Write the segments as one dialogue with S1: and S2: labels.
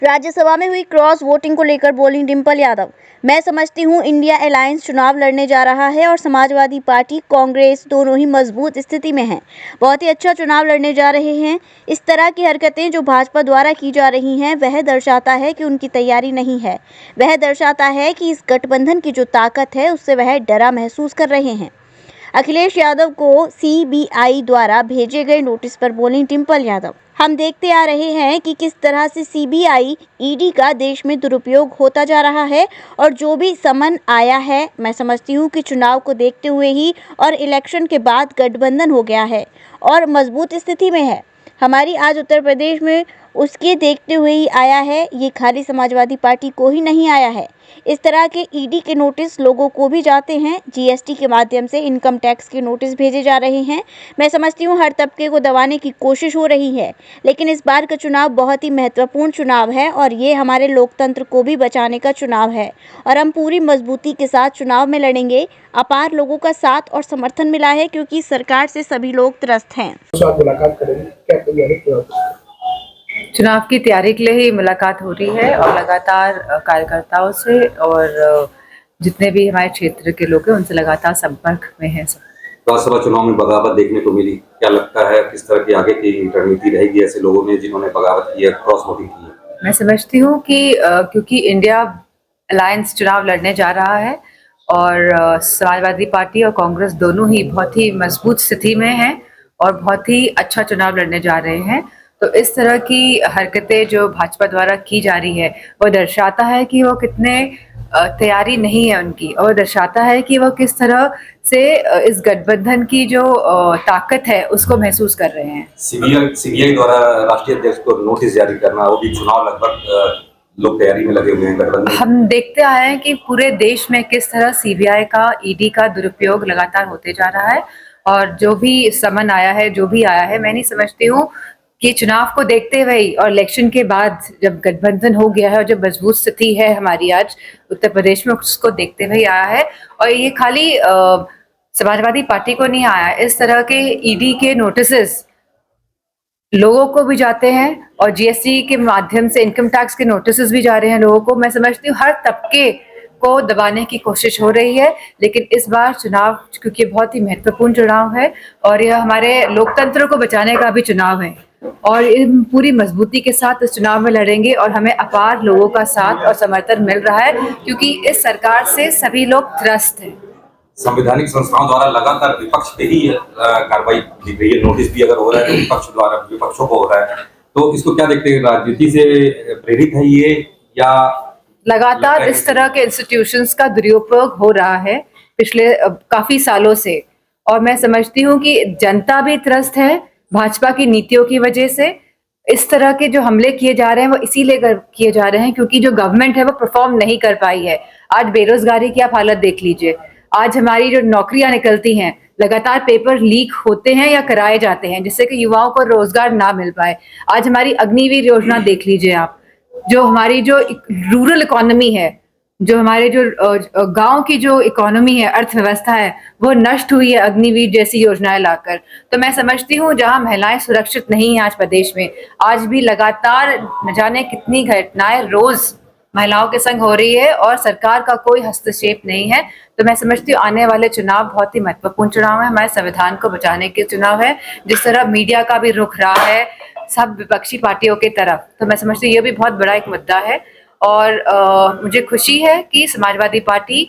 S1: राज्यसभा में हुई cross voting को लेकर बोली डिंपल यादव, मैं समझती हूं इंडिया अलायंस चुनाव लड़ने जा रहा है और समाजवादी पार्टी कांग्रेस दोनों ही मजबूत स्थिति में हैं। बहुत ही अच्छा चुनाव लड़ने जा रहे हैं। इस तरह की हरकतें जो भाजपा द्वारा की जा रही हैं वह दर्शाता है कि उनकी तैयारी नहीं है। वह दर्शाता है कि इस गठबंधन की जो ताकत है उससे वह डरा महसूस कर रहे हैं। अखिलेश यादव को सीबीआई द्वारा भेजे गए नोटिस पर बोली डिंपल यादव, हम देखते आ रहे हैं कि किस तरह से सीबीआई ईडी का देश में दुरुपयोग होता जा रहा है और जो भी समन आया है, मैं समझती हूँ कि चुनाव को देखते हुए ही और इलेक्शन के बाद गठबंधन हो गया है और मजबूत स्थिति में है हमारी आज उत्तर प्रदेश में, उसके देखते हुए ही आया है। ये खाली समाजवादी पार्टी को ही नहीं आया है। इस तरह के ईडी के नोटिस लोगों को भी जाते हैं। जीएसटी के माध्यम से इनकम टैक्स के नोटिस भेजे जा रहे हैं। मैं समझती हूँ हर तबके को दबाने की कोशिश हो रही है, लेकिन इस बार का चुनाव बहुत ही महत्वपूर्ण चुनाव है और ये हमारे लोकतंत्र को भी बचाने का चुनाव है और हम पूरी मजबूती के साथ चुनाव में लड़ेंगे। अपार लोगों का साथ और समर्थन मिला है क्योंकि सरकार से सभी लोग त्रस्त हैं।
S2: मुलाकात करेंगे, क्या तैयारी?
S3: चुनाव की तैयारी के लिए ही मुलाकात हो रही है और लगातार कार्यकर्ताओं से और जितने भी हमारे क्षेत्र के लोग हैं उनसे लगातार संपर्क में है।
S4: लोकसभा चुनाव में बगावत देखने को मिली, क्या लगता है किस तरह की आगे की रणनीति रहेगी ऐसे लोगों में जिन्होंने बगावत की है, क्रॉस वोटिंग की है?
S3: मैं समझती हूँ कि क्योंकि इंडिया अलायंस चुनाव लड़ने जा रहा है और समाजवादी पार्टी और कांग्रेस दोनों ही बहुत ही मजबूत स्थिति में हैं और बहुत ही अच्छा चुनाव लड़ने जा रहे हैं, तो इस तरह की हरकतें जो भाजपा द्वारा की जा रही है वो दर्शाता है कि वो कितने तैयारी नहीं है उनकी, और दर्शाता है कि वो किस तरह से इस गठबंधन की जो ताकत है उसको महसूस कर रहे हैं।
S4: सीबीआई द्वारा राष्ट्रीय अध्यक्ष को नोटिस जारी करना, वो भी चुनाव लगभग लोग तैयारी में लगे हुए हैं गठबंधन।
S3: हम देखते आए हैं कि पूरे देश में किस तरह सीबीआई का, ईडी का दुरुपयोग लगातार होते जा रहा है और जो भी समन आया है, जो भी आया है, मैं नहीं समझती हूँ कि चुनाव को देखते हुए और इलेक्शन के बाद जब गठबंधन हो गया है और जब मजबूत स्थिति है हमारी आज उत्तर प्रदेश में, उसको देखते हुए आया है। और ये खाली समाजवादी पार्टी को नहीं आया, इस तरह के ईडी के नोटिसेस लोगों को भी जाते हैं और जीएसटी के माध्यम से इनकम टैक्स के नोटिसेस भी जा रहे हैं लोगों को। मैं समझती हूँ हर तबके को दबाने की कोशिश हो रही है, लेकिन इस बार चुनाव क्योंकि बहुत ही महत्वपूर्ण चुनाव है और यह हमारे लोकतंत्र को बचाने का भी चुनाव है और पूरी मजबूती के साथ इस चुनाव में लड़ेंगे और हमें अपार लोगों का साथ और समर्थन मिल रहा है क्योंकि इस सरकार से सभी लोग त्रस्त हैं।
S4: संवैधानिक संस्थाओं द्वारा लगातार विपक्ष पे ही कार्रवाई की गई है, नोटिस भी अगर हो रहा है तो विपक्ष द्वारा विपक्षों को हो रहा है, तो इसको क्या देखते हैं? राजनीति से प्रेरित है ये या
S3: लगातार इस तरह के इंस्टीट्यूशंस का दुरुपयोग हो रहा है पिछले काफी सालों से, और मैं समझती हूँ कि जनता भी त्रस्त है भाजपा की नीतियों की वजह से। इस तरह के जो हमले किए जा रहे हैं वो इसीलिए किए जा रहे हैं क्योंकि जो गवर्नमेंट है वो परफॉर्म नहीं कर पाई है। आज बेरोजगारी की आप हालत देख लीजिए, आज हमारी जो नौकरियां निकलती हैं, लगातार पेपर लीक होते हैं या कराए जाते हैं जिससे कि युवाओं को रोजगार ना मिल पाए। आज हमारी अग्निवीर योजना देख लीजिए आप, जो हमारी जो रूरल इकोनॉमी है, जो हमारे जो गांव की जो इकोनॉमी है, अर्थव्यवस्था है, वो नष्ट हुई है अग्निवीर जैसी योजनाएं लाकर। तो मैं समझती हूँ जहां महिलाएं सुरक्षित नहीं हैं आज प्रदेश में, आज भी लगातार न जाने कितनी घटनाएं रोज महिलाओं के संग हो रही है और सरकार का कोई हस्तक्षेप नहीं है। तो मैं समझती हूँ आने वाले चुनाव बहुत ही महत्वपूर्ण चुनाव है, हमारे संविधान को बचाने के चुनाव है। जिस तरह मीडिया का भी रुख रहा है सब विपक्षी पार्टियों की तरफ, तो मैं समझती हूँ ये भी बहुत बड़ा एक मुद्दा है और मुझे खुशी है कि समाजवादी पार्टी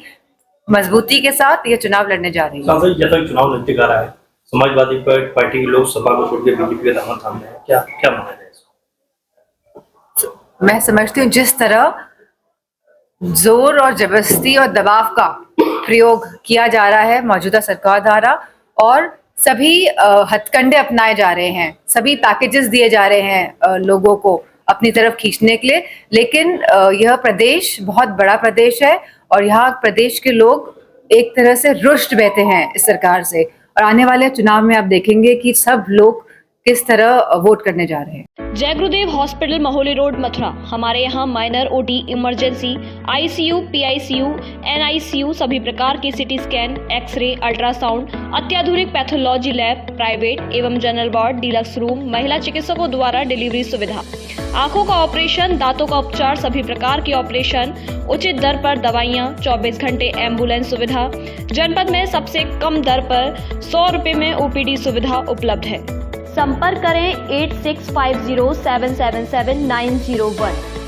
S3: मजबूती के साथ ये चुनाव लड़ने जा रही है।
S2: जैसा चुनाव नजदीक आ रहा है, समाजवादी पार्टी लोकसभा को छोड़ के बीजेपी का दामन थाम है, क्या क्या माना है?
S3: मैं समझती हूँ जिस तरह जोर और जबरदस्ती और दबाव का प्रयोग किया जा रहा है मौजूदा सरकार द्वारा और सभी हथकंडे अपनाए जा रहे हैं, सभी पैकेजेस दिए जा रहे हैं लोगों को अपनी तरफ खींचने के लिए, लेकिन यह प्रदेश बहुत बड़ा प्रदेश है और यहाँ प्रदेश के लोग एक तरह से रुष्ट बैठे हैं इस सरकार से। और आने वाले चुनाव में आप देखेंगे कि सब लोग किस तरह वोट करने जा रहे हैं।
S5: जय गुरुदेव हॉस्पिटल महोली रोड मथुरा। हमारे यहाँ minor OT, emergency, ICU, PICU, NICU, सभी प्रकार के सीटी स्कैन, एक्सरे, अल्ट्रासाउंड, अत्याधुनिक पैथोलॉजी लैब, प्राइवेट एवं जनरल वार्ड, डीलक्स रूम, महिला चिकित्सकों द्वारा डिलीवरी सुविधा, आंखों का ऑपरेशन, दांतों का उपचार, सभी प्रकार के ऑपरेशन, उचित दर पर दवाइयाँ, 24 घंटे एम्बुलेंस सुविधा। जनपद में सबसे कम दर पर 100 रुपए में ओपीडी सुविधा उपलब्ध है। संपर्क करें 8650777901।